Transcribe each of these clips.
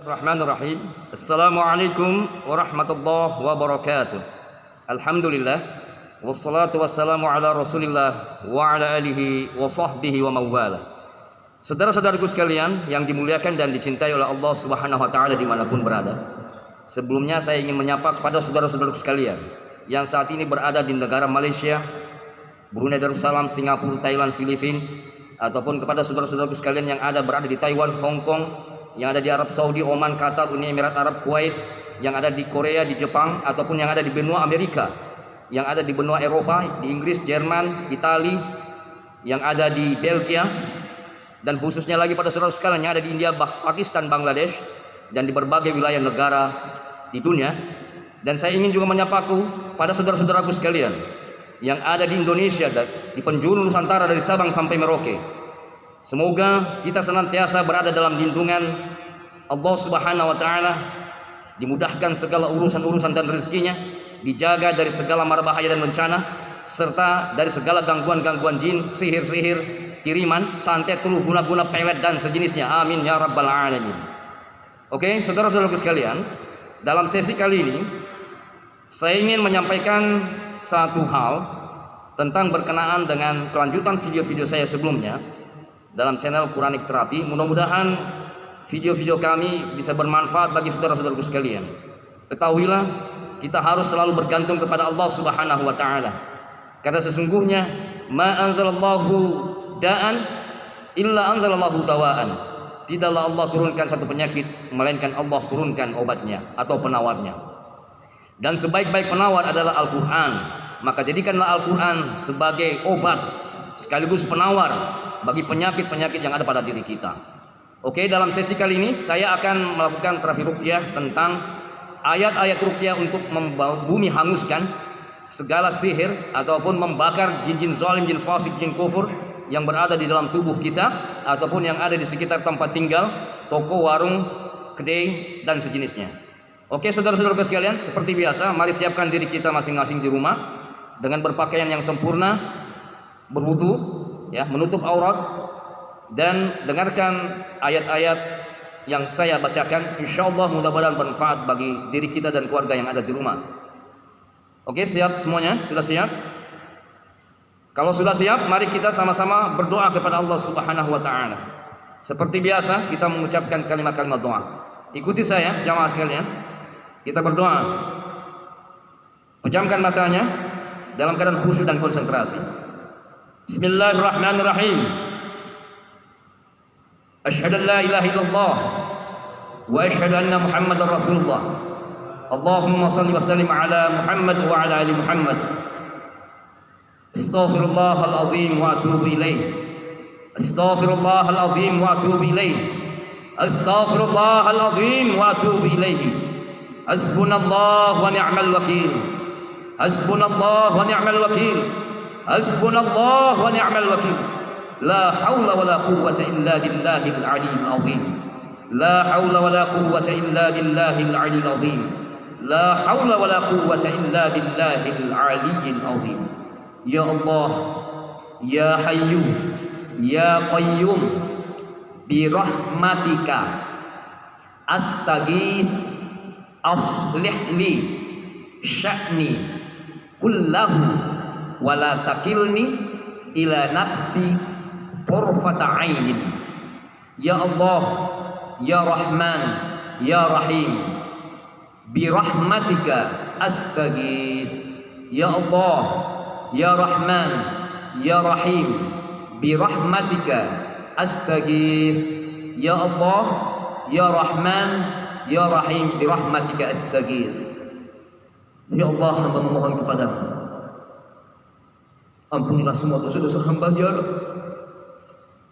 Bismillahirrahmanirrahim. Assalamualaikum warahmatullahi wabarakatuh. Alhamdulillah wassalatu wassalamu ala Rasulillah wa ala alihi wa sahbihi wa mawala. Saudara-saudaraku sekalian yang dimuliakan dan dicintai oleh Allah Subhanahu wa taala dimanapun berada. Sebelumnya saya ingin menyapa kepada saudara-saudaraku sekalian yang saat ini berada di negara Malaysia, Brunei Darussalam, Singapura, Thailand, Filipina, ataupun kepada saudara-saudaraku sekalian yang berada di Taiwan, Hong Kong, yang ada di Arab Saudi, Oman, Qatar, Uni Emirat Arab, Kuwait, yang ada di Korea, di Jepang, ataupun yang ada di benua Amerika, yang ada di benua Eropa, di Inggris, Jerman, Italia, yang ada di Belgia, dan khususnya lagi pada saudara sekalian yang ada di India, Pakistan, Bangladesh, dan di berbagai wilayah negara di dunia. Dan saya ingin juga menyapaku pada saudara-saudaraku sekalian yang ada di Indonesia dan di penjuru Nusantara dari Sabang sampai Merauke. Semoga kita senantiasa berada dalam lindungan Allah Subhanahu wa taala, dimudahkan segala urusan-urusan dan rezekinya, dijaga dari segala mara bahaya dan bencana, serta dari segala gangguan-gangguan jin, sihir-sihir, kiriman, santet, tuluh guna-guna, pelet dan sejenisnya. Amin ya rabbal alamin. Oke, saudara-saudaraku sekalian, dalam sesi kali ini saya ingin menyampaikan satu hal tentang berkenaan dengan kelanjutan video-video saya sebelumnya dalam channel Quranic Therapy. Mudah-mudahan video-video kami bisa bermanfaat bagi saudara-saudaraku sekalian. Ketahuilah, kita harus selalu bergantung kepada Allah Subhanahu wa taala. Karena sesungguhnya ma anzalallahu da'an illa anzalallahu dawaan. Tidaklah Allah turunkan satu penyakit melainkan Allah turunkan obatnya atau penawarnya. Dan sebaik-baik penawar adalah Al-Qur'an. Maka jadikanlah Al-Qur'an sebagai obat sekaligus penawar bagi penyakit-penyakit yang ada pada diri kita. Oke, dalam sesi kali ini saya akan melakukan terapi ruqyah tentang ayat-ayat ruqyah untuk membumi hanguskan segala sihir ataupun membakar jin-jin zalim, jin fasik, jin kufur yang berada di dalam tubuh kita ataupun yang ada di sekitar tempat tinggal, toko, warung, kedai dan sejenisnya. Oke, saudara-saudara sekalian, seperti biasa mari siapkan diri kita masing-masing di rumah dengan berpakaian yang sempurna, berwudu, ya, menutup aurat, dan dengarkan ayat-ayat yang saya bacakan. Insyaallah mudah-mudahan bermanfaat bagi diri kita dan keluarga yang ada di rumah. Oke, siap semuanya? Sudah siap? Kalau sudah siap, mari kita sama-sama berdoa kepada Allah Subhanahu wa taala. Seperti biasa kita mengucapkan kalimat-kalimat doa. Ikuti saya jamaah sekalian. Kita berdoa. Pejamkan matanya dalam keadaan khusyuk dan konsentrasi. Bismillahirrahmanirrahim. Asyhadu an la ilaha illallah wa asyhadu anna Muhammadar Rasulullah. Allahumma shalli wa sallim ala Muhammad wa ala ali Muhammad. Astaghfirullahal azim wa atubu ilaih. Astaghfirullahal azim wa atubu ilaih. Astaghfirullahal azim wa atubu ilaih. Hasbunallahu wa ni'mal wakil. Hasbunallahu wa ni'mal wakil. Hasbunallahu wa ni'mal wakil. La haula wa la quwwata illa billahil aliyyil azim. La haula wa la quwwata illa billahil aliyyil azim. La haula wa la quwwata illa billahil aliyyil azim. Ya Allah, ya Hayyu, ya Qayyum, bi rahmatika astaghits, aslih li sya'ni kullahu wa la takilni ila nafsi turfata ainin. Ya Allah, ya Rahman, ya Rahim, bi rahmatika astaghits. Ya Allah, ya Rahman, ya Rahim, bi rahmatika astaghits. Ya Allah, ya Rahman, ya Rahim, bi rahmatika astaghits. Ya Allah, hamba memohon kepadamu, ampunilah semua dosa-dosa hamba ya Allah,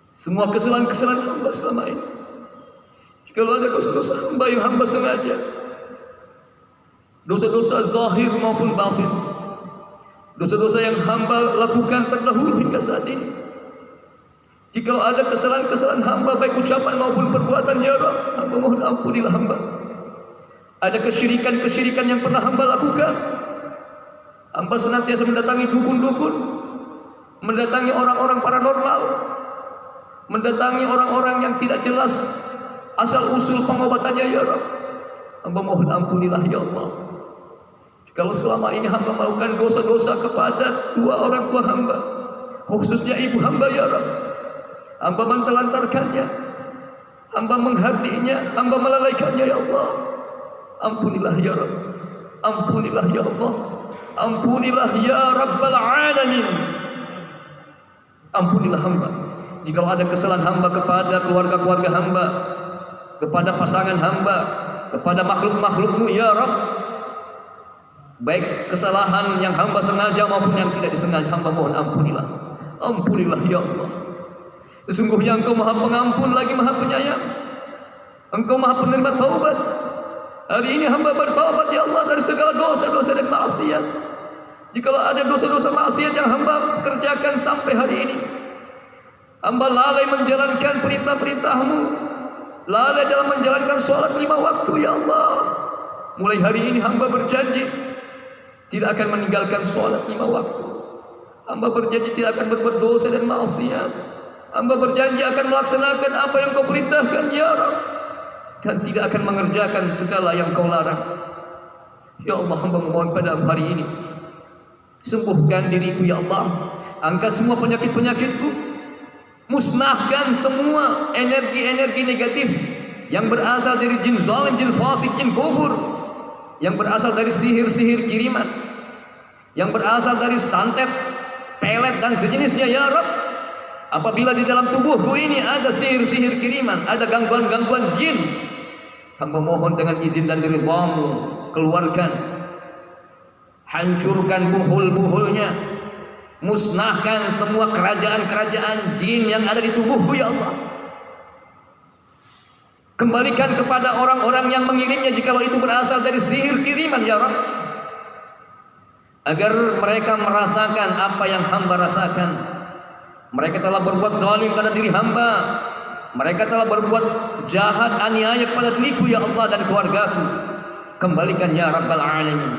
semua kesalahan-kesalahan hamba selama ini. Jikalau ada dosa-dosa hamba yang hamba sengaja, dosa-dosa zahir maupun batin, dosa-dosa yang hamba lakukan terdahulu hingga saat ini, jikalau ada kesalahan-kesalahan hamba baik ucapan maupun perbuatan ya Rabb, hamba mohon ampunilah hamba. Ada kesyirikan-kesyirikan yang pernah hamba lakukan, hamba senantiasa mendatangi dukun-dukun, mendatangi orang-orang paranormal, mendatangi orang-orang yang tidak jelas asal usul pengobatannya ya Rabb. Hamba mohon ampunilah ya Allah. Kalau selama ini hamba melakukan dosa-dosa kepada dua orang tua hamba, khususnya ibu hamba ya Rabb, hamba mentelantarkannya, hamba menghardiknya, hamba melalaikannya ya Allah. Ampunilah ya Rabb, ampunilah ya Allah, ampunilah ya Rabbal Alamin. Ampunilah hamba jika ada kesalahan hamba kepada keluarga-keluarga hamba, kepada pasangan hamba, kepada makhluk-makhlukmu ya Rabb, baik kesalahan yang hamba sengaja maupun yang tidak disengaja, hamba mohon ampunilah. Ampunilah ya Allah. Sesungguhnya Engkau Maha Pengampun lagi Maha Penyayang. Engkau Maha Penerima taubat. Hari ini hamba bertaubat ya Allah dari segala dosa-dosa dan maksiat. Jikalau ada dosa-dosa maksiat yang hamba kerjakan sampai hari ini, hamba lalai menjalankan perintah-perintah-Mu, lalai dalam menjalankan sholat 5 waktu ya Allah. Mulai hari ini hamba berjanji tidak akan meninggalkan sholat 5 waktu. Hamba berjanji tidak akan berbuat dosa dan maksiat. Hamba berjanji akan melaksanakan apa yang Kau perintahkan ya Rabb, dan tidak akan mengerjakan segala yang Kau larang. Ya Allah, hamba memohon pada hari ini, sembuhkan diriku ya Allah. Angkat semua penyakit-penyakitku. Musnahkan semua energi-energi negatif yang berasal dari jin zalim, jin fasik, jin kufur, yang berasal dari sihir-sihir kiriman, yang berasal dari santet, pelet dan sejenisnya ya Rabb. Apabila di dalam tubuhku ini ada sihir-sihir kiriman, ada gangguan-gangguan jin, hamba mohon dengan izin dan ridha-Mu, keluarkan, hancurkan buhul-buhulnya, musnahkan semua kerajaan-kerajaan jin yang ada di tubuhku ya Allah. Kembalikan kepada orang-orang yang mengirimnya jikalau itu berasal dari sihir kiriman ya Rabb, agar mereka merasakan apa yang hamba rasakan. Mereka telah berbuat zalim pada diri hamba, mereka telah berbuat jahat aniaya kepada diriku ya Allah dan keluargaku. Kembalikan ya Rabbal Alamin.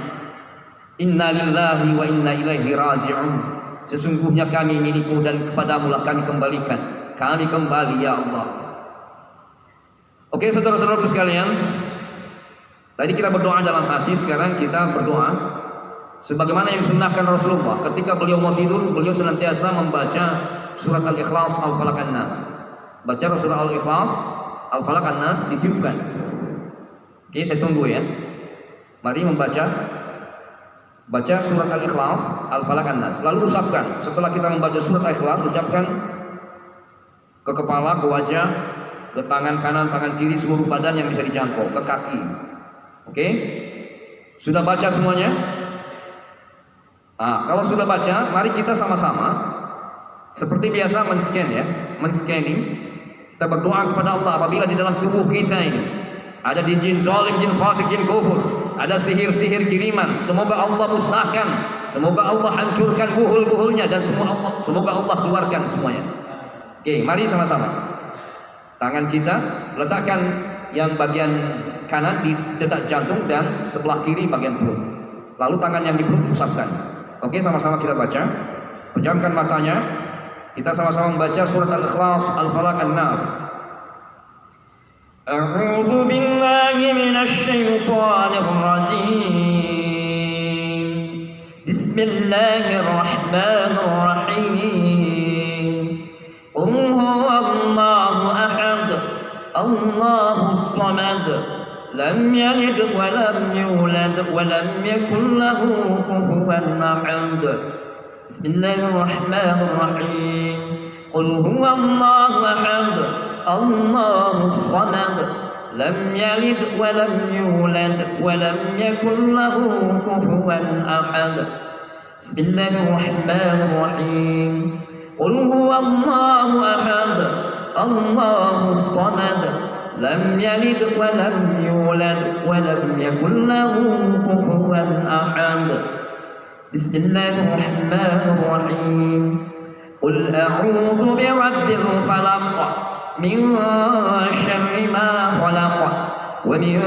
Inna lillahi wa inna ilaihi raji'un. Sesungguhnya kami milik-Mu dan kepadamu lah kami kembalikan. Kami kembali ya Allah. Oke saudara-saudaraku sekalian, tadi kita berdoa dalam hati, sekarang kita berdoa sebagaimana yang disunnahkan Rasulullah. Ketika beliau mau tidur, beliau senantiasa membaca surat Al-Ikhlas, Al-Falaq, An-Nas. Baca surah Al-Ikhlas, Al-Falaq, An-Nas, ditiupkan. Oke, saya tunggu ya. Mari baca surat Al-Ikhlas, Al-Falaq, An-Nas. Lalu usapkan. Setelah kita membaca surat Al-Ikhlas, usapkan ke kepala, ke wajah, ke tangan kanan, tangan kiri, seluruh badan yang bisa dijangkau, ke kaki. Oke? Sudah baca semuanya? Nah, kalau sudah baca, mari kita sama-sama seperti biasa men-scan ya, men-scanning. Kita berdoa kepada Allah apabila di dalam tubuh kita ini ada jin zalim, jin fasik, jin kufur, ada sihir-sihir kiriman, semoga Allah musnahkan, semoga Allah hancurkan buhul-buhulnya, dan semoga Allah keluarkan semuanya. Oke, mari sama-sama. Tangan kita letakkan yang bagian kanan di detak jantung dan sebelah kiri bagian perut. Lalu tangan yang di perut usapkan. Oke, sama-sama kita baca. Pejamkan matanya. Kita sama-sama membaca surat Al-Ikhlas, Al-Falaq, An-Nas. A'udzu billahi minasy syaithanir rajim. Bismillahirrahmanirrahim. Qul huwallahu ahad, Allahus samad, lam yalid wa lam yulad wa lam yakul lahu kufuwan ahad. Bismillahirrahmanirrahim. Qul huwallahu ahad, Allahus samad, lam yalid wa lam yulad wa lam yakul lahu kufuwan ahad. Bismillahirrahmanirrahim. Qul huwallahu ahad, Allahus samad, lam yalid wa lam yulad wa lam yakul lahu kufuwan ahad. Bismillahirrahmanirrahim. Qul a'udzu birabbil falaq, min syarri ma khalaq, wa min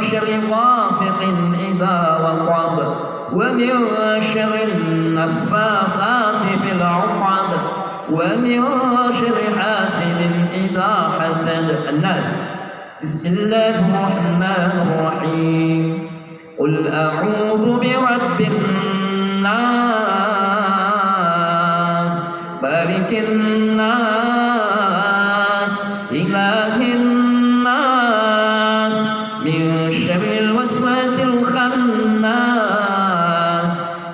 syarri ghasiqin idza waqab, wa min syarri naffasati fil 'uqad, wa min syarri hasidin idza hasad. An-Nas. Bismillahirrahmanirrahim. Qul a'udzu birabbin nas, malikin nas, ilahin nas, min syarril waswasil khannas,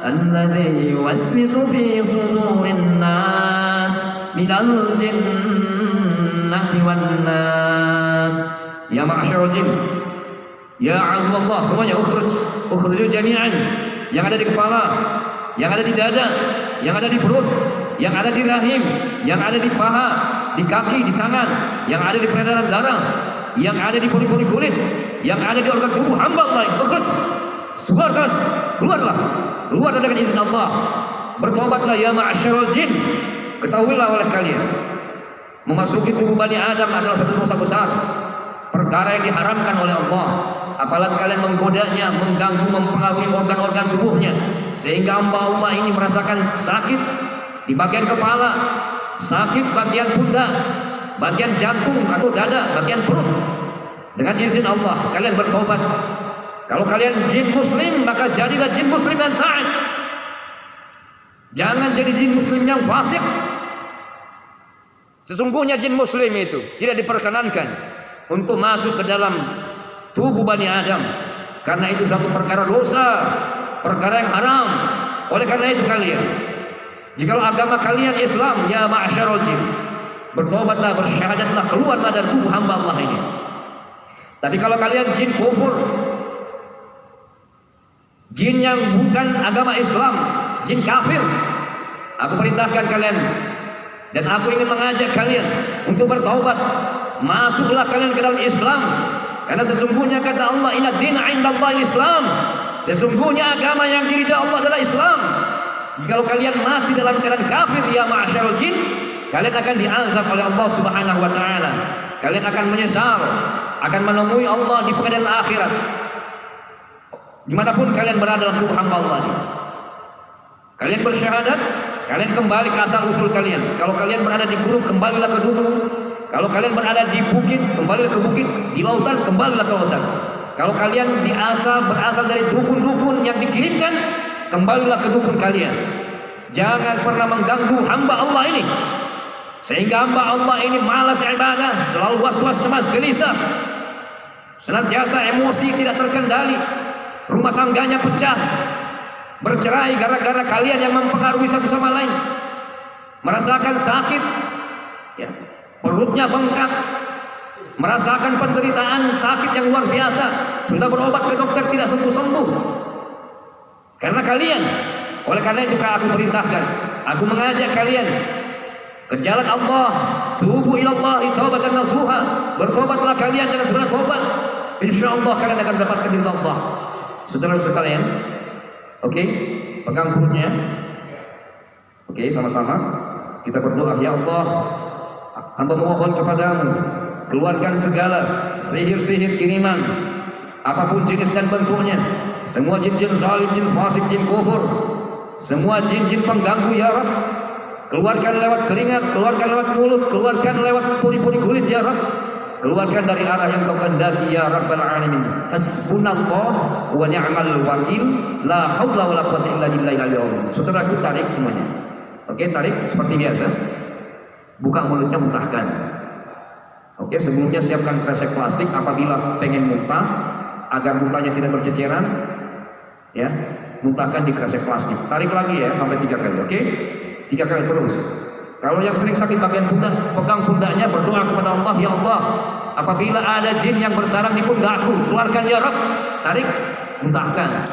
alladzi yuwaswisu fi sudurin nas, minal jinnati wan nas. Ya ma'syarul jin, ya Allah, semuanya ukhruju jami'an. Yang ada di kepala, yang ada di dada, yang ada di perut, yang ada di rahim, yang ada di paha, di kaki, di tangan, yang ada di peredaran darah, yang ada di pori-pori kulit, yang ada di organ tubuh hamba Allah. Ukhruj, keluarlah dengan izin Allah. Bertobatlah ya ma'syarul jin. Ketahuilah oleh kalian, memasuki tubuh Bani Adam adalah satu dosa besar, perkara yang diharamkan oleh Allah. Apalagi kalian menggodanya, mengganggu, mempengaruhi organ-organ tubuhnya, sehingga hamba Allah ini merasakan sakit di bagian kepala, sakit bagian pundak, bagian jantung atau dada, bagian perut. Dengan izin Allah kalian bertobat. Kalau kalian jin muslim, maka jadilah jin muslim yang taat. Jangan jadi jin muslim yang fasik. Sesungguhnya jin muslim itu tidak diperkenankan untuk masuk ke dalam tubuh Bani Adam, karena itu satu perkara dosa, perkara yang haram. Oleh karena itu kalian, jikalau agama kalian Islam, ya ma'syarul jin, bertobatlah, bersyahadatlah, keluarlah dari tubuh hamba Allah ini. Tapi kalau kalian jin kufur, jin yang bukan agama Islam, jin kafir, aku perintahkan kalian dan aku ingin mengajak kalian untuk bertaubat. Masuklah kalian ke dalam Islam, karena sesungguhnya kata Allah, inna dina indallahi Islam, sesungguhnya agama yang diridai Allah adalah Islam. Kalau kalian mati dalam keadaan kafir, ya ma'syarul jin, kalian akan diazab oleh Allah Subhanahu wa taala. Kalian akan menyesal, akan menemui Allah di pengadilan akhirat. Dimanapun kalian berada dalam tubuh hamba Allah ini, kalian bersyahadat, kalian kembali ke asal usul kalian. Kalau kalian berada di gunung, kembalilah ke gunung. Kalau kalian berada di bukit, kembalilah ke bukit. Di lautan, kembalilah ke lautan. Kalau kalian berasal dari dukun-dukun yang dikirimkan, kembalilah ke dukun kalian. Jangan pernah mengganggu hamba Allah ini, sehingga hamba Allah ini malas ibadah, selalu was-was, cemas, gelisah, senantiasa emosi tidak terkendali, rumah tangganya pecah, bercerai gara-gara kalian yang mempengaruhi satu sama lain, merasakan sakit, ya, perutnya bengkak, merasakan penderitaan sakit yang luar biasa, sudah berobat ke dokter tidak sembuh-sembuh karena kalian. Oleh karena itu aku perintahkan, aku mengajak kalian ke jalan Allah. Tubu ilallahi taubatan nasuha, bertobatlah kalian dengan sebenar tobat, insyaallah kalian akan mendapatkan ridha Allah. Saudara sekalian, oke, pegang perutnya. Oke, sama-sama kita berdoa. Ya Allah, hamba memohon kepadamu, keluarkan segala sihir-sihir kiriman, apapun jenis dan bentuknya, semua jin-jin zalim, jin fasik, jin kufur, semua jin-jin pengganggu ya Rabb. Keluarkan lewat keringat, keluarkan lewat mulut, keluarkan lewat pori-pori kulit ya Rabb. Keluarkan dari arah yang kau kehendaki ya Rabbal Alamin. Hasbunallah wa ni'mal wakil, la haula wala quwwata illa billahil aliyyil azim. Saudaraku, tarik semuanya. Oke, tarik seperti biasa. Buka mulutnya, muntahkan. Oke, sebelumnya siapkan kresek plastik apabila pengen muntah, agar muntahnya tidak berceceran. Ya, muntahkan di kresek plastik. Tarik lagi ya sampai 3 kali. Oke? 3 kali terus. Kalau yang sering sakit bagian pundak, pegang pundaknya, berdoa kepada Allah, ya Allah, apabila ada jin yang bersarang di pundakku, keluarkan ya Rabb. Tarik, muntahkan.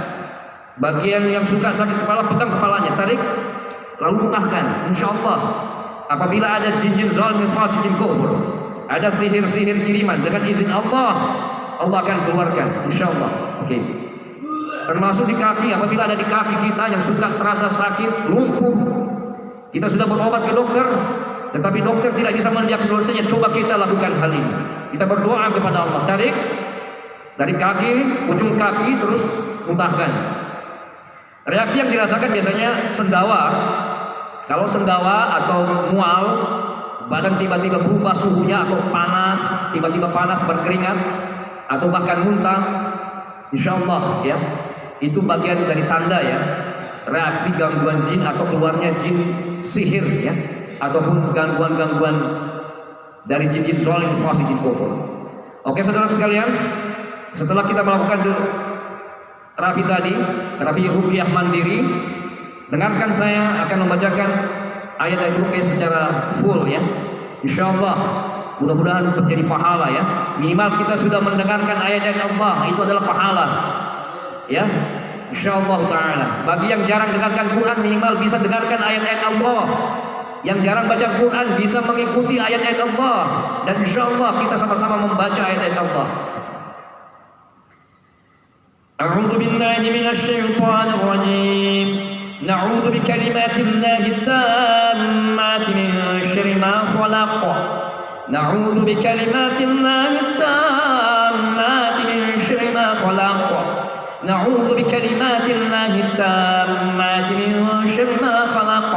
Bagian yang suka sakit kepala, pegang kepalanya, tarik, lalu muntahkan. Insyaallah, apabila ada jin-jin zalim, fasik, jin kufur, ada sihir-sihir kiriman, dengan izin Allah, Allah akan keluarkan, insyaallah. Oke. Termasuk di kaki, apabila ada di kaki kita yang suka terasa sakit, lumpuh, kita sudah berobat ke dokter, tetapi dokter tidak bisa mendiagnosanya. Coba kita lakukan hal ini. Kita berdoa kepada Allah. Tarik dari kaki, ujung kaki, terus muntahkan. Reaksi yang dirasakan biasanya sendawa. Kalau sendawa atau mual, badan tiba-tiba berubah suhunya atau panas panas, tiba-tiba panas berkeringat atau bahkan muntah, insya Allah ya, itu bagian dari tanda ya, reaksi gangguan jin atau keluarnya jin sihir ya, ataupun gangguan-gangguan dari jin-jin zalim, fasik, jin kufur. Oke saudara sekalian, setelah kita melakukan terapi tadi, terapi ruqyah mandiri, dengarkan saya akan membacakan ayat-ayat ruqyah secara full ya. Insyaallah mudah-mudahan menjadi pahala ya. Minimal kita sudah mendengarkan ayat-ayat Allah, itu adalah pahala ya. Insyaallah taala. Bagi yang jarang dengarkan Quran, minimal bisa dengarkan ayat-ayat Allah. Yang jarang baca Quran bisa mengikuti ayat-ayat Allah, dan insyaallah kita sama-sama membaca ayat-ayat Allah. A'udzu billahi minasy syaithanir rajim. Na'udzu bikalimatillahi tammati min syarri ma khalaq. Na'udzu bikalimatillahi tammati min syarri ma khalaq. Na'udzu bikalimatillahi tammati min syarri ma khalaq.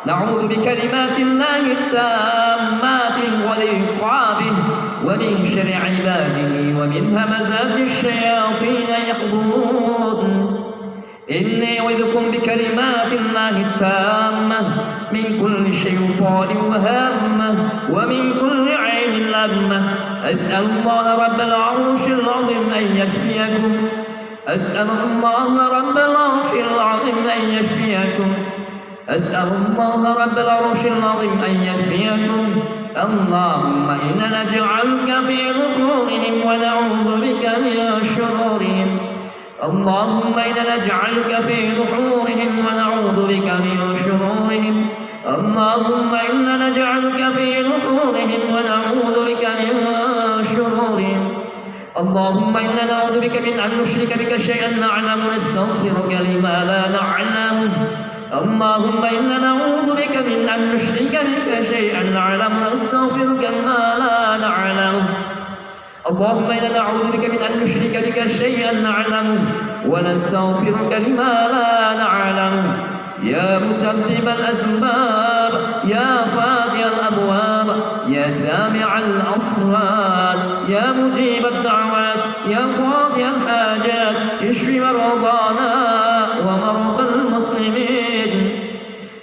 Na'udzu bikalimatillahi tammati min ghadri iqabihi wa min syarri 'ibadihi wa min hamazati syayatin yahdurun. إني أعوذكم بكلمات الله التامة من كل شيطان وهامة ومن كل عين لامة. أسأل الله رب العرش العظيم أن يشفيكم. أسأل الله رب العرش العظيم أن يشفيكم. أسأل الله رب العرش العظيم أن يشفيكم. اللهم إنا نجعلك في نحورهم ونعوذ بك من شرورهم. اللهم إنا نجعلك في نحورهم ونعوذ بك من شرورهم. اللهم إنا نجعلك في نحورهم ونعوذ بك من شرورهم. اللهم إنا نعوذ بك من أن نشرك بك شيئا نعلم ونستغفرك لما لا نعلم. اللهم إنا نعوذ بك من أن نشرك بك شيئا نعلم ونستغفرك لما لا نعلم. اللهم إنا نعوذ بك من أن نشرك بك شيئا نعلم ونستغفرك لما لا نعلم. يا مسبب الأسباب، يا فاتح الأبواب، يا سامع الأصوات، يا مجيب الدعوات، يا قاضي الحاجات، اشف مرضانا ومرضى المسلمين.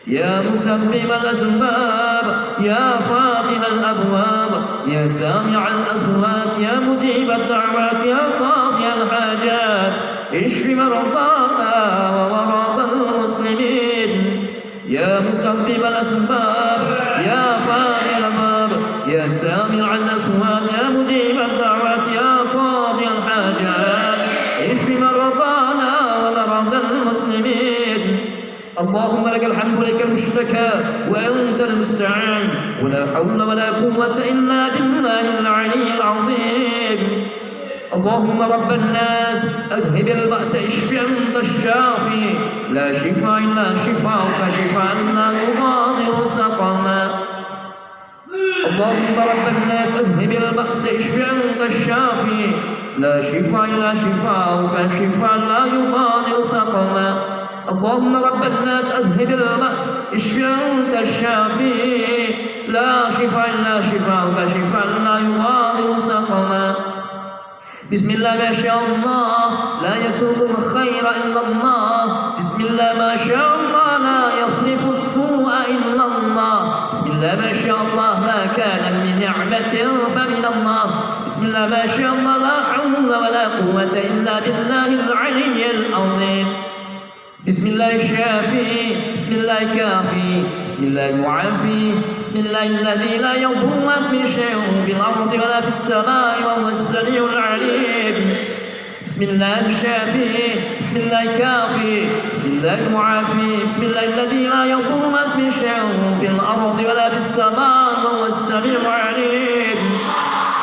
يا مسبب الأسباب، يا فاتح الأبواب، يا سامع الأصوات، يا مجيب الدعوات، يا قاضي الحاجات، اشف مرضانا ومرضى المسلمين. يا مسبب الأسباب، يا فاتح الأبواب، يا سامع الأصوات، يا مجيب الدعوات، يا قاضي الحاجات، اشف مرضانا ومرضى المسلمين. اللهم لك الحمد ولك المشتكى وأنت المستعان، ولا حول ولا قوة إلا بالله العلي العظيم. اللهم رب الناس أذهب البأس اشف أنت الشافي، لا شفاء إلا شفاءك شفاء لا يغادر سقما. اللهم رب الناس أذهب البأس اشف أنت الشافي، لا شفاء إلا شفاءك شفاء لا يغادر سقما. اللهم رب الناس أذهب البأس اشف أنت الشافي، لا شفاء إلا شفاءك شفاء لا يغادر سقما. بسم الله ما شاء الله لا يسوق الخير إلا الله. بسم الله ما شاء الله لا يصرف السوء إلا الله. بسم الله ما شاء الله ما كان من نعمة فمن الله. بسم الله ما شاء الله لا حول ولا قوة إلا بالله العلي العظيم. بسم الله الشافي، بسم الله الكافي، بسم الله المعافي، بسم الله الذي لا يضر مع اسمه شيء في الأرض ولا في السماء وهو السميع العليم. بسم الله الشافي، بسم الله الكافي، بسم الله المعافي، بسم الله الذي لا يضر مع اسمه شيء في الأرض ولا في السماء وهو السميع العليم.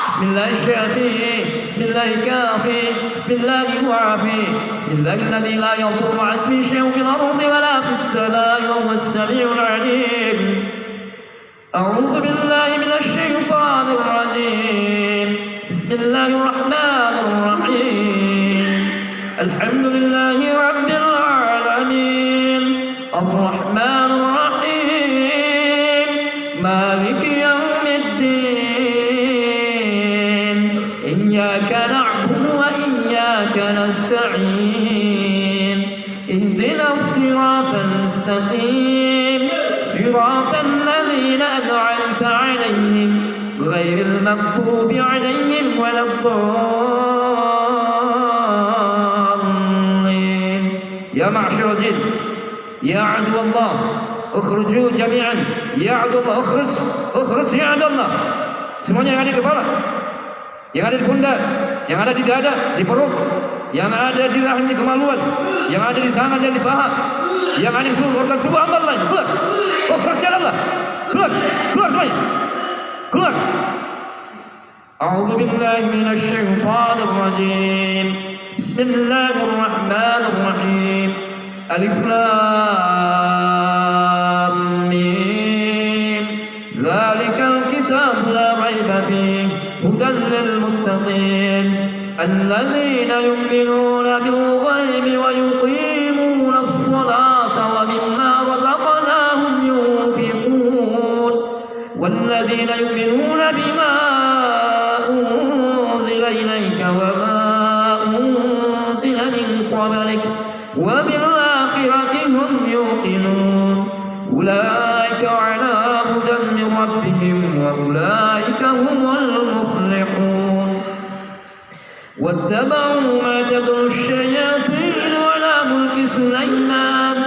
بسم الله الشافي، بسم الله الكافي، بسم الله المعافي، بسم الله الذي لا يضر مع اسمه شيء في الأرض ولا في السماء وهو السميع العليم. أعوذ بالله من الشيطان الرجيم. بسم الله الرحمن الرحيم. الحمد لله رب العالمين الرحمن الرحيم مالك يوم الدين وإياك نستعين اهدنا الصراط المستقيم صراط الذين أنعمت عليهم غير المغضوب عليهم ولا الضالين. يا معشر الجن يا عدو الله اخرجوا جميعا. Ya Allah, ukhruj ya Allah. Semuanya yang ada di kepala, yang ada di pundak, yang ada di dada, di perut, yang ada di rahim, di kemaluan, yang ada di tangan dan di paha, yang ada di seluruh organ tubuh hamba lain. Keluar. Ukhruj ya Allah. Keluar. Keluar semuanya. Keluar. A'udzu billahi minasy syaithanir rajim. Bismillahirrahmanirrahim. Alif Lam Mim. Dzalikal kitabu la raiba fihi hudan lil muttaqin alladzina yu'minuna bil ghaibi wa yuqimuna as-salata wa mimma razaqnahum yunfiqun walladzina yu'minuna bima unzila ilayka wa ma unzila min qablik wa bil akhirati hum yuqinun ulaika ala hudan min rabbihim wa ulaika humul muflihun. واتبعوا ما تتلو الشياطين على ملك سليمان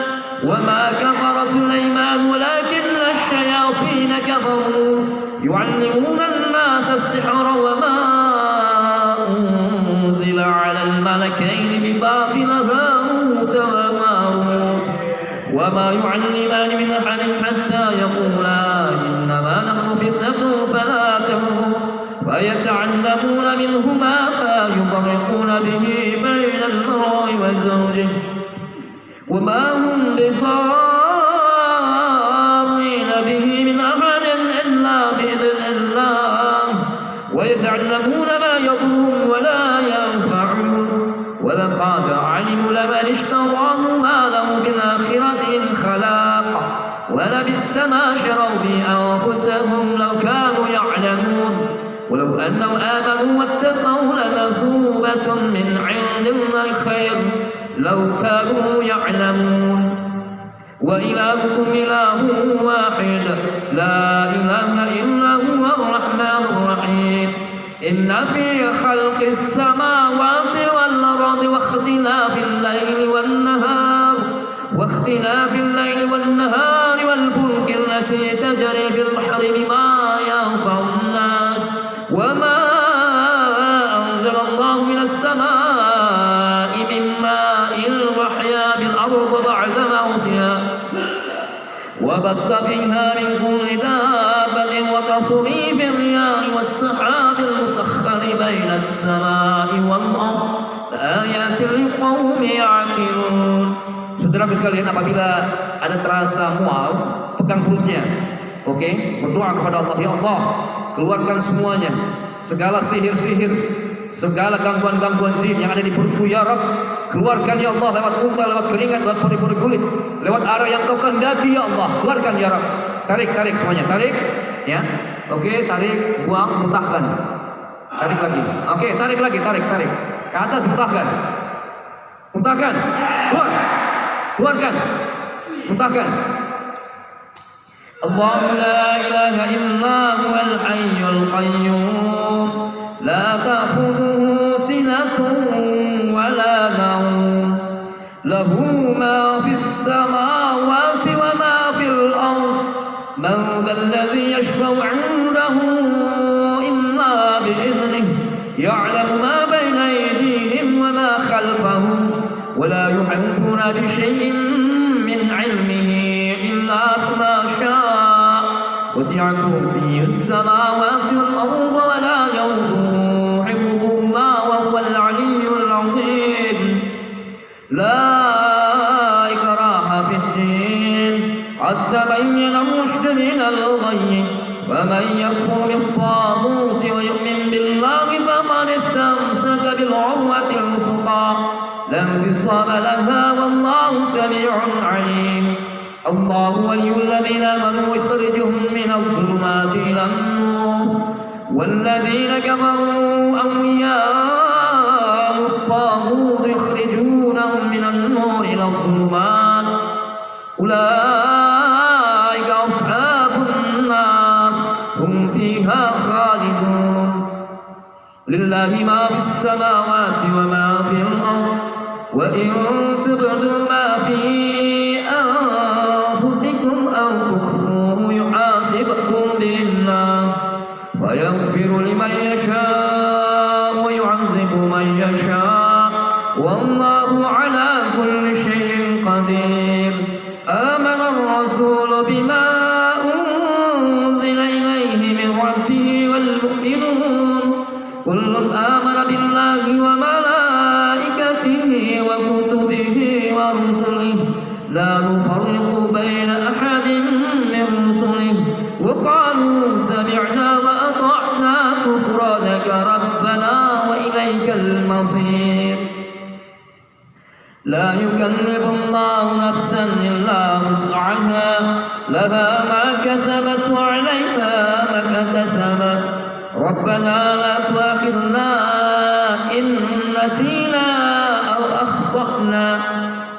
وما كفر سليمان ولكن الشياطين كفروا يعلمون الناس السحر وما أنزل على الملكين ببابل هاروت وماروت وما يعلمان من أحد حتى يقولا إنما نحن فتنة فلا تكفر ويتعلمون منهما ما يفرقون به بين المرء وزوجه وما هم بضارين به من أحد إلا بإذن الله ويتعلمون ما يضرهم ولا ينفعهم ولقد علموا لمن اشتراه ما له في الآخرة من خلاق ولبئس ما شروا به أنفسهم لو كانوا يعلمون ولو أنهم آمنوا واتقوا لمثوبة من عند الله خير لو كانوا يعلمون وإلهكم إله واحد لا إله إلا هو الرحمن الرحيم إن في خلق السماوات والأرض واختلاف الليل والنهار والفلك التي تجري في البحر بما ينفع الناس وما أنزل الله من السماء من ماء فأحيا بالأرض بعد موتها وبث فيها من كل دابة وتصريف الرياح والسحاب المسخر بين السماء والأرض لآيات لقوم يعقلون. Saudaraku sekalian, apabila ada terasa mual, pegang perutnya. Oke, berdoa kepada Allah, ya Allah, keluarkan semuanya, segala sihir-sihir, segala gangguan-gangguan jin yang ada di perutku, ya Rabb. Keluarkan ya Allah, lewat muka, lewat keringat, lewat pori-pori kulit, lewat arah yang kau kehendaki ya Allah. Keluarkan ya Rabb. Tarik semuanya, tarik, ya. Oke, tarik, buang, muntahkan. Tarik lagi. Oke, tarik lagi, tarik. Ke atas, muntahkan. Muntahkan. Keluarkan. Muntahkan. الله لا إله إلا هو الحي القيوم لا تأخذه سنة ولا نوم له ما في السماوات وما في الأرض من ذا الذي يشفع عنده إلا بإذنه يعلم ما بين أيديهم وما خلفهم ولا يحيطون بشيء من علمه إلا بما شاء وسع كرسيه السماوات والأرض ولا يؤوده حفظهما وهو العلي العظيم. لا إكراه في الدين قد تبين الرشد من الغي ومن يكفر بالطاغوت ويؤمن بالله فقد استمسك بالعروة الوثقى لا انفصام لها والله سميع عليم. الله ولي الذين آمنوا يخرجهم من الظلمات إلى النور والذين كفروا أولياء الطاغوت lillahi ma fis samawati wa ma fil ard wa in tubdu ma fi anfusikum aw tukhfuhu yuhasibkum billah fayaghfiru liman yasha wa yu'adzibu man yasha wallahu ala kulli syai'in qadir. Amana ar-rasulu bima unzila ilayhi min rabbih wal mu'minun kullun amana billahi wa malaikatihi wa kutubihi wa rusulihi la nufarriqu baina ahadin min rusulihi wa qalu sami'na wa ata'na ghufranaka rabbana wa ilaykal masir. لا يكلف الله نفسا إلا وسعها لها ما كسبت وعليها ما اكتسبت ربنا لا تؤاخذنا إن نسينا أو أخطأنا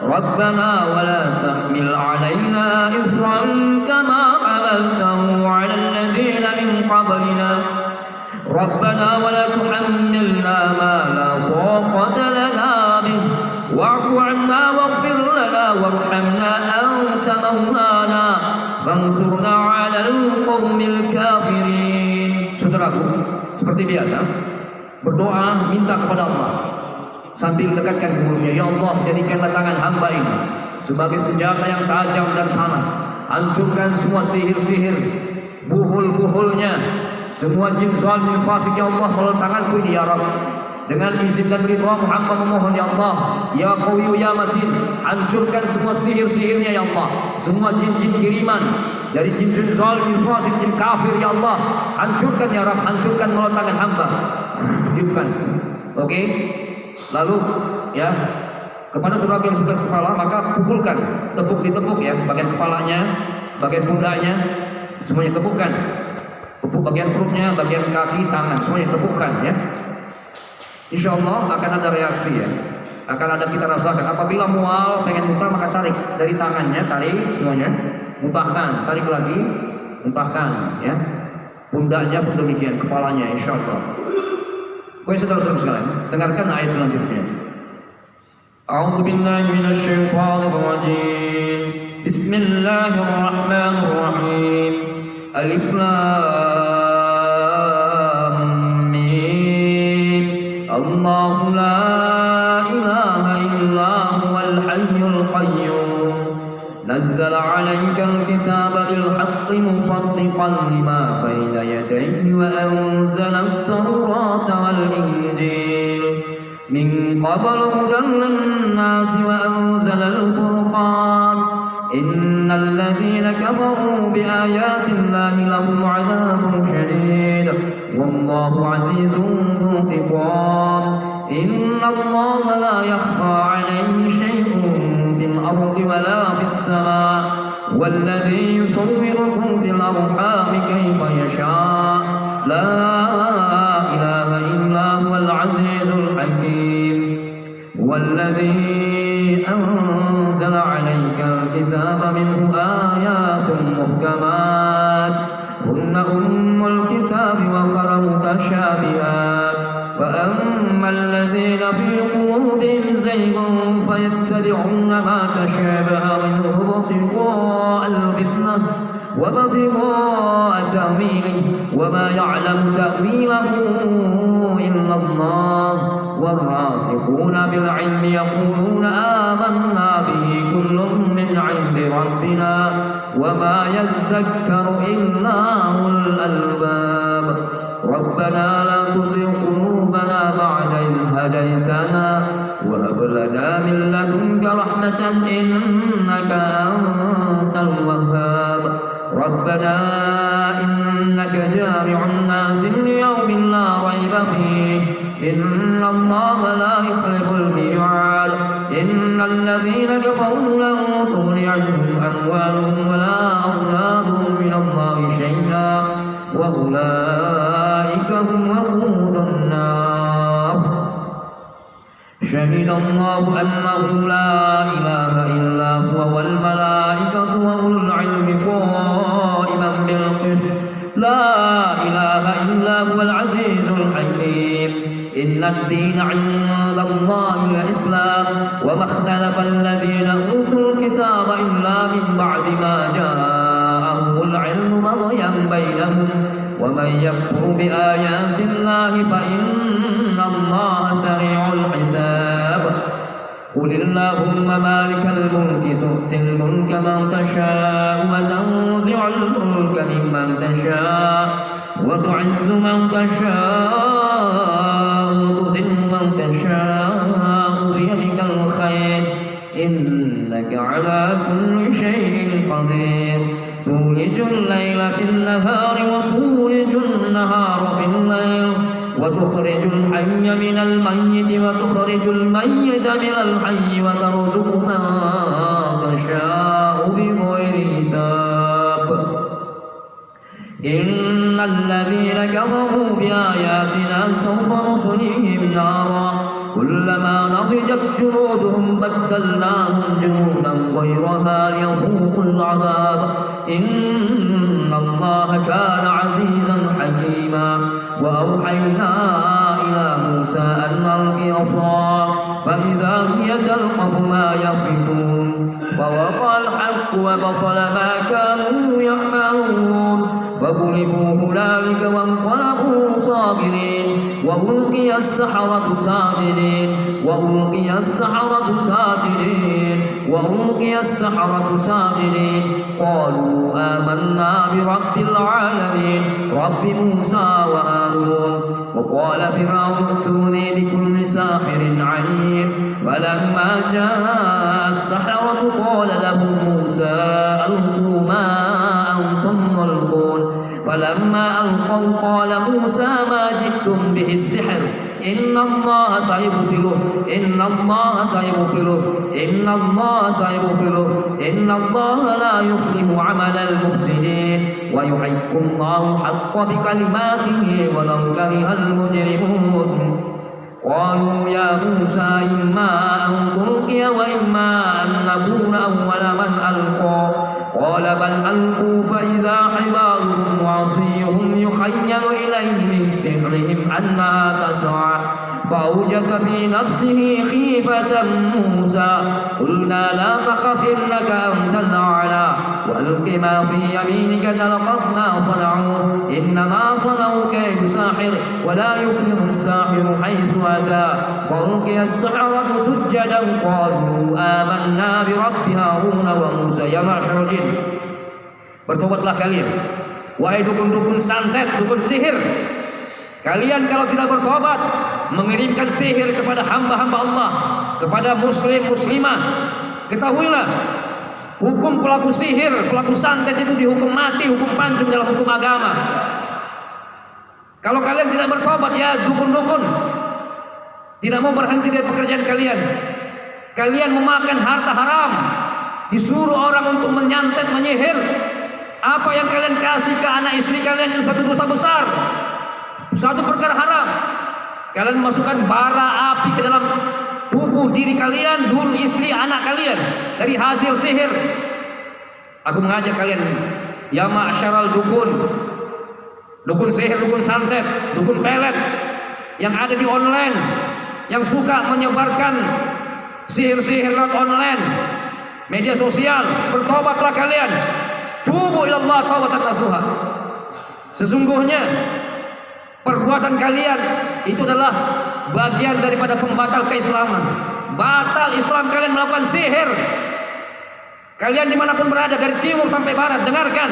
ربنا ولا تحمل علينا إصرا كما حملته على الذين من قبلنا ربنا ولا تحملنا ما لا طاقة لنا به واعف عنا واغفر لنا وارحمنا أنت مولانا فانصرنا على القوم الكافرين. Saudaraku, seperti biasa berdoa minta kepada Allah sambil dekatkan ke mulutnya. Ya Allah, jadikanlah tangan hamba ini sebagai senjata yang tajam dan panas. Hancurkan semua sihir-sihir, buhul-buhulnya, semua jin zalim fasik ya Allah melalui tanganku ini ya Rabb. Dengan izin dan ridha hamba memohon ya Allah, ya Qawiyyu ya Matin, hancurkan semua sihir-sihirnya ya Allah, semua jin-jin kiriman dari jin-jin zalim, fasik, jin kafir ya Allah, hancurkan ya Rabb, hancurkan melalui tangan hamba. Tiupkan. Oke. Lalu ya, kepada saudara yang sudah kepala maka pukulkan, tepuk ya, bagian kepalanya, bagian pundaknya, semuanya tepukkan. Tepuk bagian perutnya, bagian kaki, tangan, semuanya tepukkan ya. Insya Allah akan ada reaksi ya, akan ada kita rasakan. Apabila mual pengen muntah maka tarik dari tangannya, tarik semuanya, muntahkan, tarik lagi, muntahkan ya. Pundaknya pun demikian, kepalanya insya Allah. Baik saudara-saudara sekalian, dengarkan ayat selanjutnya. A'udzu billahi minasy syaithanir rajim. Bismillahirrahmanirrahim. Alif Lam Mim. Allahu la ilaha illa huwal hayyul qayyum. Nazzala 'alaikal kitaba bil haqqi musaddiqan lima bayna yadayhi wa anzala at-taurata wal injil min qablu hudan lin-nasi wa anzala al-furqan innal ladhina kafaru bi ayati llahi lahum 'adhabun shadid wallahu 'azizun dhu intiqam inna allaha la yakhfa 'alayhi shay'un fil ardi wa la fis sama' والذي يصوركم في الأرحام كيف يشاء لا إله إلا هو العزيز الحكيم والذي أنزل عليك الكتاب منه آيات محكمات هن أم الكتاب وأخر متشابهات فأما الذين في قلوبهم زيغ فيتبعون ما تشابه منه ابتغاء الفتنة وابتغاء تأويله وما يعلم تأويله إلا الله والراسخون في العلم يقولون آمنا به كل من عند ربنا وما يذكر إلا أولو الألباب ربنا لا تزغ قلوبنا بعد إذ هديتنا وهب لنا من لدنك رحمة إنك أنت الوهاب ربنا إنك جامع الناس ليوم لا ريب فيه إن الله لا يخلف الميعاد إن الذين كفروا لن تغني عنهم أموالهم ولا أولادهم من الله شيئا وأولئك هم وقود النار شهد الله أنه لا إله إلا هو والملائكة وأولو العلم قائما بالقسط لا إله إلا هو العزيز الحكيم ad-din 'inda Allahil Islam wa ma ikhtalafa alladhina utul kitaba illa min ba'di ma ja'ahumul 'ilmu baghyan bainahum wa man yakfur bi ayati Allahi fa inna Allaha sari'ul hisab. قل اللهم مالك الملك تؤتي الملك من تشاء وتنزع الملك ممن تشاء وتعز من تشاء وتذل من تشاء بيدك الخير إنك على كل شيء قدير تولج الليل في النهار وتولج النهار في الليل وتخرج الحي من الميت وتخرج الميت من الحي وترزق من تشاء بغير حساب إن الذين كفروا بآياتنا سوف نصليهم نارا كلما نضجت جلودهم بدلناهم جلودا غيرها ليذوقوا العذاب إن الله كان عزيزا حكيما وأوحينا إلى موسى أن ألق عصاك فإذا هي تلقف ما يفقدون فوقع الحق وبطل ما كانوا يعملون فغلبوا هنالك وانقلبوا صاغرين وألقي السحرة ساجدين وألقي السحرة ساجدين وألقي السحرة ساجدين قالوا آمنا برب العالمين رب موسى وهارون وقال فرعون ائتوني بكل ساحر عليم فلما جاء السحرة قال لهم موسى ألقوا ما أنتم ملقون فلما ألقوا قال موسى ما جئتم به السحر إن الله سيبطله إن الله سيبطله إن الله سيبطله إن الله لا يصلح عمل المفسدين ويحق الله الحق بكلماته ولو كره المجرمون قالوا يا موسى إما أن تلقي وإما أن نكون أول من ألقى قال بل ألقوا فإذا حبالهم وعصيهم يخيل إليه من سحرهم أنها تسعى فأوجس في نفسه خيفة موسى قلنا لا تخف إنك أنت الأعلى وألق ما في يمينك تلقف ما صنعوا إنما صنعوا كيد ساحر ولا يفلح الساحر حيث أتى فألقي السحرة سجدا قالوا آمنا برب هارون وموسى يا معشر الجن bertobatlah kalian wahai dukun-dukun santet, dukun sihir. Kalian kalau tidak bertobat mengirimkan sihir kepada hamba-hamba Allah, kepada muslim muslimah, ketahuilah hukum pelaku sihir, pelaku santet itu dihukum mati, hukum pancung dalam hukum agama. Kalau kalian tidak bertobat ya dukun-dukun, tidak mau berhenti dari pekerjaan kalian, kalian memakan harta haram, disuruh orang untuk menyantet, menyihir. Apa yang kalian kasih ke anak istri kalian itu satu dosa besar, satu perkara haram. Kalian masukkan bara api ke dalam tubuh diri kalian, dulu istri anak kalian dari hasil sihir. Aku mengajak kalian ya ma'syaral dukun, dukun sihir, dukun santet, dukun pelet yang ada di online, yang suka menyebarkan sihir-sihir lewat online, media sosial, bertobatlah kalian. Tubu ilallah taubatan nasuha. Sesungguhnya perbuatan kalian itu adalah bagian daripada pembatal keislaman. Batal Islam kalian melakukan sihir. Kalian dimanapun berada, dari timur sampai barat, dengarkan.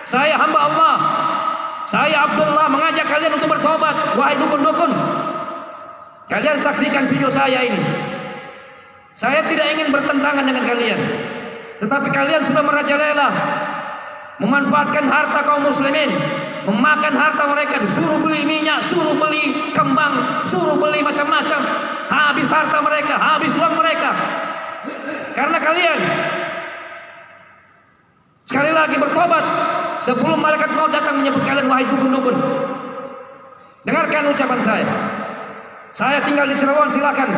Saya hamba Allah, saya Abdullah mengajak kalian untuk bertobat. Wahai dukun-dukun, kalian saksikan video saya ini. Saya tidak ingin bertentangan dengan kalian, tetapi kalian sudah merajalela memanfaatkan harta kaum muslimin, memakan harta mereka, disuruh beli minyak, suruh beli kembang, suruh beli macam-macam, habis harta mereka, habis uang mereka. Karena kalian sekali lagi bertobat sebelum malaikat maut datang menyebut kalian wahai dukun-dukun. Dengarkan ucapan saya. Saya tinggal di Cirebon, silakan.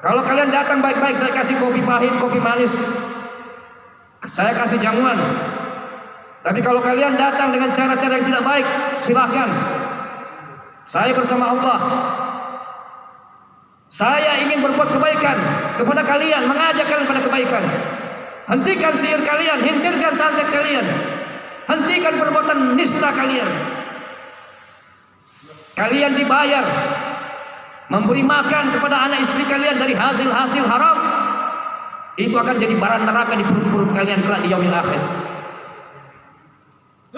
Kalau kalian datang baik-baik, saya kasih kopi pahit, kopi manis, saya kasih jamuan. Tapi kalau kalian datang dengan cara-cara yang tidak baik, silahkan. Saya bersama Allah Saya ingin berbuat kebaikan kepada kalian, mengajak kalian pada kebaikan. Hentikan sihir kalian, hentikan santet kalian, hentikan perbuatan nista kalian. Kalian dibayar memberi makan kepada anak istri kalian dari hasil-hasil haram. Itu akan jadi barang neraka di perut-perut kalian kelak di yaumil akhir.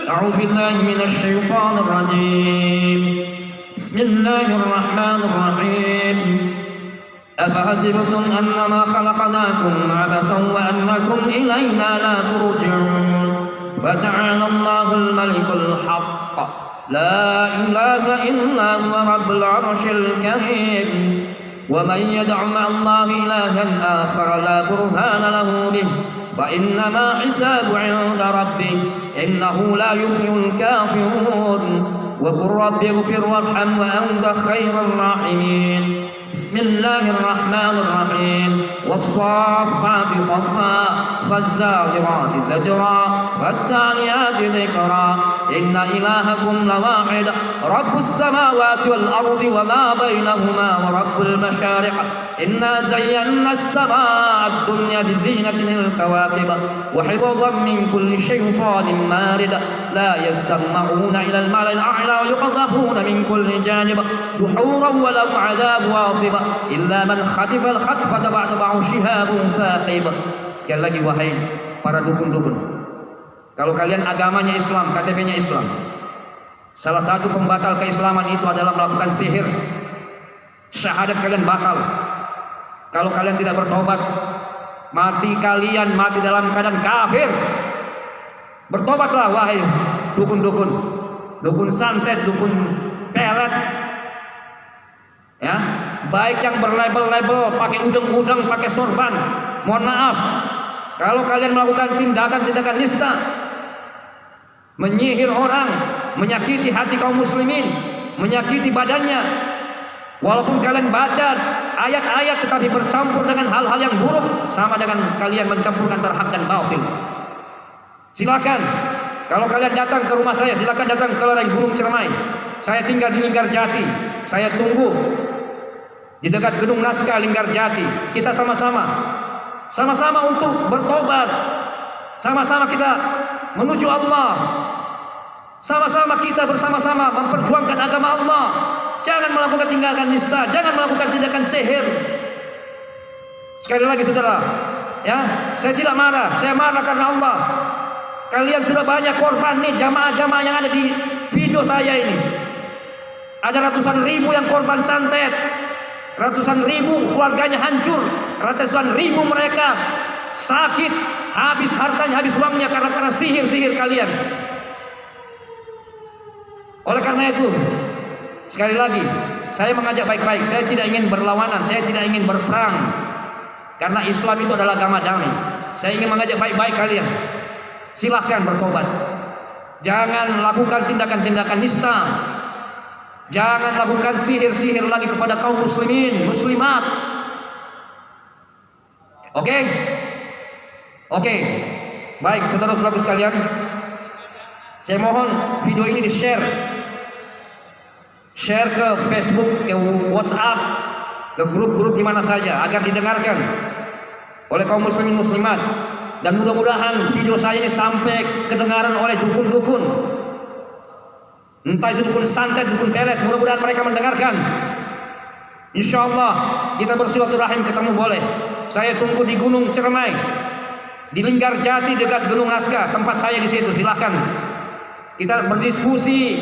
A'udzu billahi minasy syaithanir rajim. Bismillahirrahmanirrahim. أفحسبتم أنما خلقناكم عبثا وأنكم إلينا لا ترجعون فتعالى الله الملك الحق لا إله إلا هو رب العرش الكريم ومن يدع مع الله إلها آخر لا برهان له به فإنما حساب عند ربه إنه لا يفلح الكافرون وقل رب اغفر وارحم وأنت خير الراحمين بسم الله الرحمن الرحيم والصافات صفا فالزاجرات زجرا والتاليات ذكرا إن إلهكم لواحد رب السماوات والأرض وما بينهما ورب المشارق إنا زينا السماء الدنيا بزينة الكواكب وحفظا من كل شيطان مارد لا يسمعون إلى الملأ الأعلى ويقذفون من كل جانب دحورا ولهم عذاب واصب إلا من خطف الخطفة بعد شهاب ثاقب. Sekali lagi, wahai para dukun-dukun, kalau kalian agamanya Islam, KTP-nya Islam, salah satu pembatal keislaman itu adalah melakukan sihir, syahadat kalian batal. Kalau kalian tidak bertobat, mati kalian mati dalam keadaan kafir. Bertobatlah wahai dukun-dukun, dukun santet, dukun pelet, ya, baik yang berlabel-label, pakai udeng-udeng, pakai sorban. Mohon maaf, kalau kalian melakukan tindakan-tindakan nista, menyihir orang, menyakiti hati kaum muslimin, menyakiti badannya, walaupun kalian baca ayat-ayat tetapi bercampur dengan hal-hal yang buruk, sama dengan kalian mencampurkan antara hak dan batil. Silakan, kalau kalian datang ke rumah saya, silakan datang ke lereng Gunung Ciremai. Saya tinggal di Linggarjati, saya tunggu di dekat Gedung Naskah Linggarjati. Kita sama-sama untuk bertobat, sama-sama kita menuju Allah, sama-sama kita bersama-sama memperjuangkan agama Allah. Jangan melakukan tindakan nista, jangan melakukan tindakan sihir. Sekali lagi saudara, ya, saya tidak marah, saya marah karena Allah. Kalian sudah banyak korban nih, jamaah-jamaah yang ada di video saya ini. Ada ratusan ribu yang korban santet, ratusan ribu keluarganya hancur, ratusan ribu mereka sakit, habis hartanya, habis uangnya karena sihir-sihir kalian. Oleh karena itu, sekali lagi, saya mengajak baik-baik. Saya tidak ingin berlawanan, saya tidak ingin berperang, karena Islam itu adalah agama damai. Saya ingin mengajak baik-baik kalian. Silahkan bertobat. Jangan lakukan tindakan-tindakan nista. Jangan lakukan sihir-sihir lagi kepada kaum muslimin, muslimat. Oke? Baik, saudara-saudaraku sekalian, saya mohon video ini di-share. Share ke Facebook, ke WhatsApp, ke grup-grup di mana saja agar didengarkan oleh kaum muslimin muslimat. Dan mudah-mudahan video saya ini sampai kedengaran oleh dukun-dukun, entah itu dukun santet, dukun pelet. Mudah-mudahan mereka mendengarkan. Insya Allah kita bersilaturahim, ketemu boleh. Saya tunggu di Gunung Ciremai, di Linggarjati dekat Gedung Naskah, tempat saya di situ. Silahkan kita berdiskusi,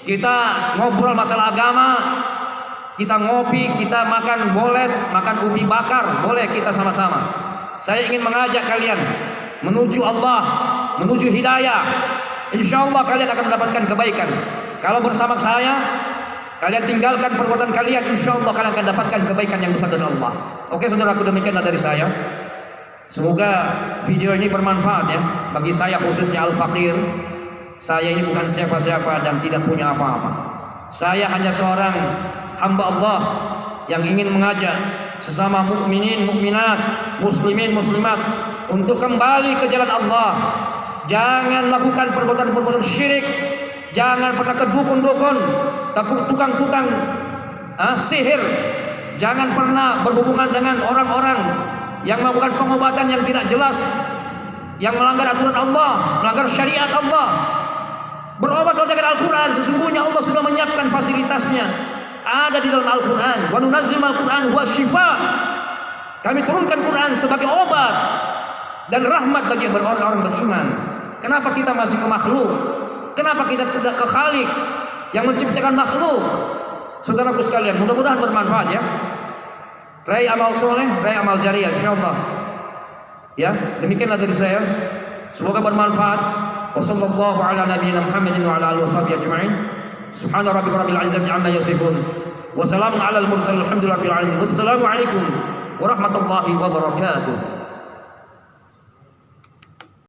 kita ngobrol masalah agama, kita ngopi, kita makan bolet, makan ubi bakar, boleh kita sama-sama. Saya ingin mengajak kalian menuju Allah, menuju hidayah. Insya Allah kalian akan mendapatkan kebaikan. Kalau bersama saya, kalian tinggalkan perbuatan kalian, insya Allah kalian akan dapatkan kebaikan yang besar dari Allah. Oke saudaraku, demikianlah dari saya. Semoga video ini bermanfaat ya bagi saya, khususnya Al-Fakir. Saya ini bukan siapa-siapa dan tidak punya apa-apa. Saya hanya seorang hamba Allah yang ingin mengajak sesama mukminin, mukminat, muslimin, muslimat untuk kembali ke jalan Allah. Jangan lakukan perbuatan-perbuatan syirik. Jangan pernah ke dukun-dukun, tukang-tukang sihir. Jangan pernah berhubungan dengan orang-orang yang melakukan pengobatan yang tidak jelas, yang melanggar aturan Allah, melanggar syariat Allah. Berobat dengan Al-Quran, sesungguhnya Allah sudah menyiapkan fasilitasnya. Ada di dalam Al-Quran. Wa nunazzil Al-Quran huwa syifa. Kami turunkan Quran sebagai obat dan rahmat bagi orang-orang beriman. Kenapa kita masih ke makhluk? Kenapa kita tidak ke Khalik yang menciptakan makhluk? Saudaraku sekalian, mudah-mudahan bermanfaat ya. Raih amal soleh, raih amal jariah, insyaallah. Ya, demikianlah dari saya. Semoga bermanfaat. Wassallallahu ala nabiyyina Muhammadin wa ala alihi washabihi ajma'in. Subhana rabbika rabbil izzati amma yasifun. Wa salamun alal mursalin. Alhamdulillahi rabbil alamin. Wassalamu alaikum warahmatullahi wabarakatuh.